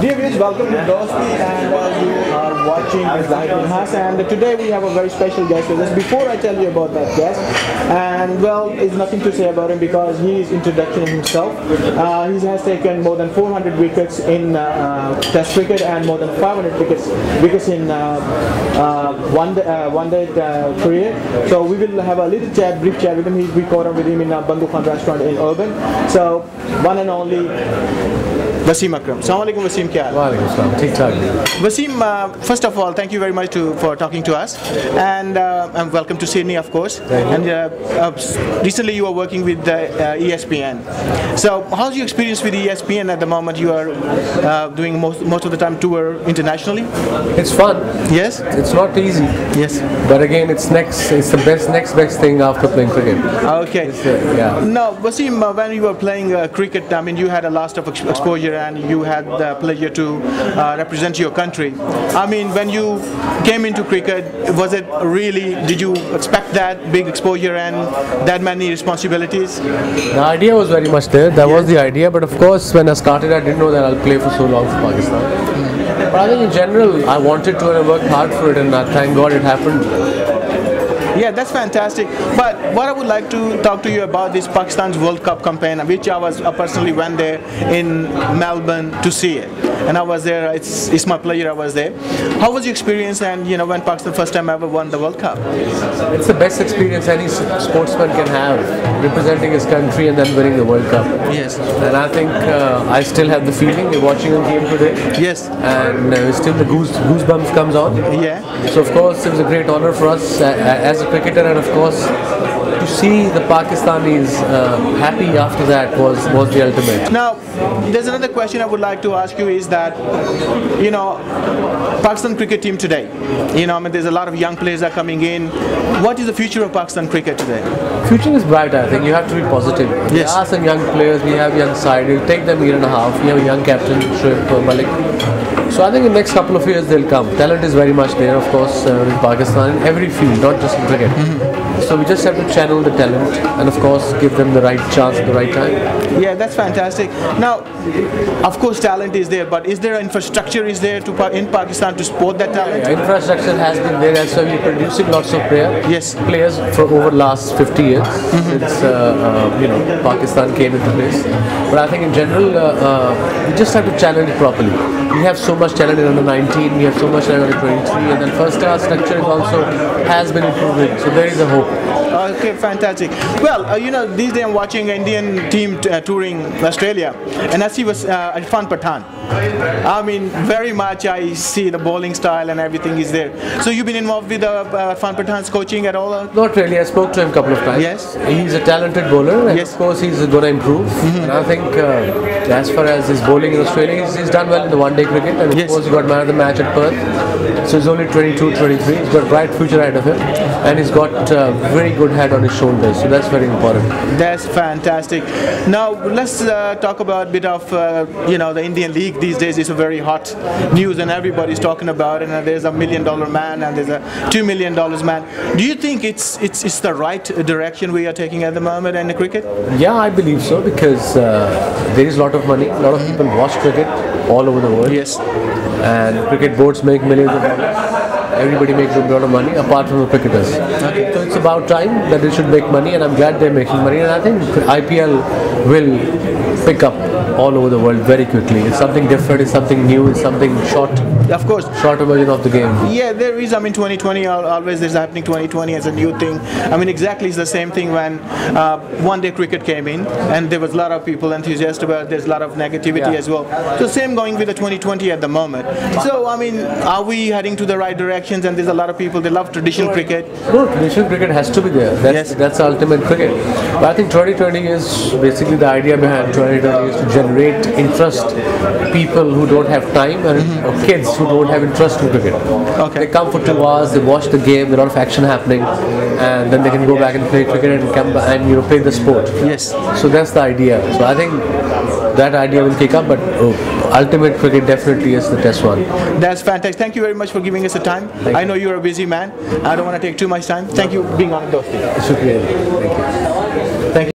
Dear viewers, welcome to Dosti, and you are watching this live in Has, and today we have a very special guest with us. Before I tell you about that guest, and well, there's nothing to say about him because he is introduction himself. He has taken more than 400 wickets in Test cricket and more than 500 wickets in one-day career. So we will have a little chat, brief chat with him. We caught up with him in a bundu restaurant in Urban. So one and only Wasim Akram. Assalamu alaikum, Wasim. Kya hai? Wa alaikum salam. Theek thaak. Wasim, first of all, thank you very much for talking to us, and welcome to Sydney, of course. And recently you are working with ESPN. So how's your experience with ESPN at the moment? You are doing most of the time tour internationally. It's fun. Yes. It's not easy. Yes. But again, it's the next best thing after playing cricket. Okay. Yeah. Now, Wasim, when you were playing cricket, I mean, you had a lot of exposure and you had the pleasure to represent your country. I mean, when you came into cricket, was it really, did you expect that big exposure and that many responsibilities? The idea was very much there. That was the idea. But of course, when I started, I didn't know that I'll play for so long for Pakistan. But I think in general, I wanted to and I worked hard for it, and thank God it happened. Yeah, that's fantastic. But what I would like to talk to you about is Pakistan's World Cup campaign, which I personally went there in Melbourne to see it. And I was there, it's my pleasure I was there. How was your experience, and you know, when Pakistan first time ever won the World Cup? It's the best experience any sportsman can have, representing his country and then winning the World Cup. Yes. And I think I still have the feeling, you're watching a game today. Yes. And still the goosebumps comes on. Yeah. So of course it was a great honor for us as a cricketer, and of course to see the Pakistanis happy after that was the ultimate. Now, there's another question I would like to ask you is that, you know, Pakistan cricket team today, you know, I mean, there's a lot of young players that are coming in. What is the future of Pakistan cricket today? Future is bright, I think. You have to be positive. Yes. There are some young players, we have young side, it'll take them a year and a half. We have a young captain, Shoaib Malik. So I think in the next couple of years they'll come. Talent is very much there, of course, in Pakistan, in every field, not just in cricket. So we just have to channel the talent and of course give them the right chance at the right time. Yeah, that's fantastic. Now, of course talent is there, but is there infrastructure in Pakistan to support that talent? Yeah, infrastructure has been there, and so we're producing lots of players for over the last 50 years since Pakistan came into place. But I think in general we just have to channel it properly. We have so much talent in under 19, we have so much talent in under 23, and then first class structure is also has been improving. So there is a hope. Okay, fantastic. Well, you know, these days I'm watching Indian team touring Australia, and I see Irfan Pathan. I mean, very much I see the bowling style and everything is there. So you've been involved with Irfan Pathan's coaching at all? Not really. I spoke to him a couple of times. Yes. He's a talented bowler, and yes, of course he's going to improve. And I think as far as his bowling in Australia, he's done well in the one-day cricket, and of course he got man of the match at Perth. So he's only 22, 23. He's got a bright future ahead of him, and he's got very good head on his shoulders. So that's very important. That's fantastic. Now let's talk about a bit of the Indian League these days is a very hot news, and everybody's talking about it. And there's $1 million man, and there's a $2 million man. Do you think it's the right direction we are taking at the moment in the cricket? Yeah, I believe so, because there is a lot of money. A lot of people watch cricket all over the world. Yes. And cricket boards make millions of dollars. Everybody makes a lot of money apart from the cricketers. Okay. So it's about time that they should make money, and I'm glad they're making money, and I think IPL will pick up all over the world very quickly. It's something different, it's something new, it's something short. Of course. Shorter version of the game. Yeah, there is, I mean, 2020, always there's happening 2020 as a new thing. I mean, exactly it's the same thing when one-day cricket came in, and there was a lot of people enthusiastic about it. There's a lot of negativity as well. So same going with the 2020 at the moment. So, I mean, are we heading to the right directions? And there's a lot of people, they love traditional cricket. No, traditional cricket has to be there. That's ultimate cricket. But I think 2020 is basically the idea behind 2020 is to generate interest. People who don't have time, or kids who don't have interest in cricket. Okay. They come for 2 hours, they watch the game, there's a lot of action happening, and then they can go back and play cricket and come back and play the sport. Yes. So that's the idea. So I think that idea will kick up, but ultimate cricket definitely is the test one. That's fantastic. Thank you very much for giving us the time. I know you're a busy man. I don't want to take too much time. Thank you for being on Dosti. Shukriya. Thank you. Thank you.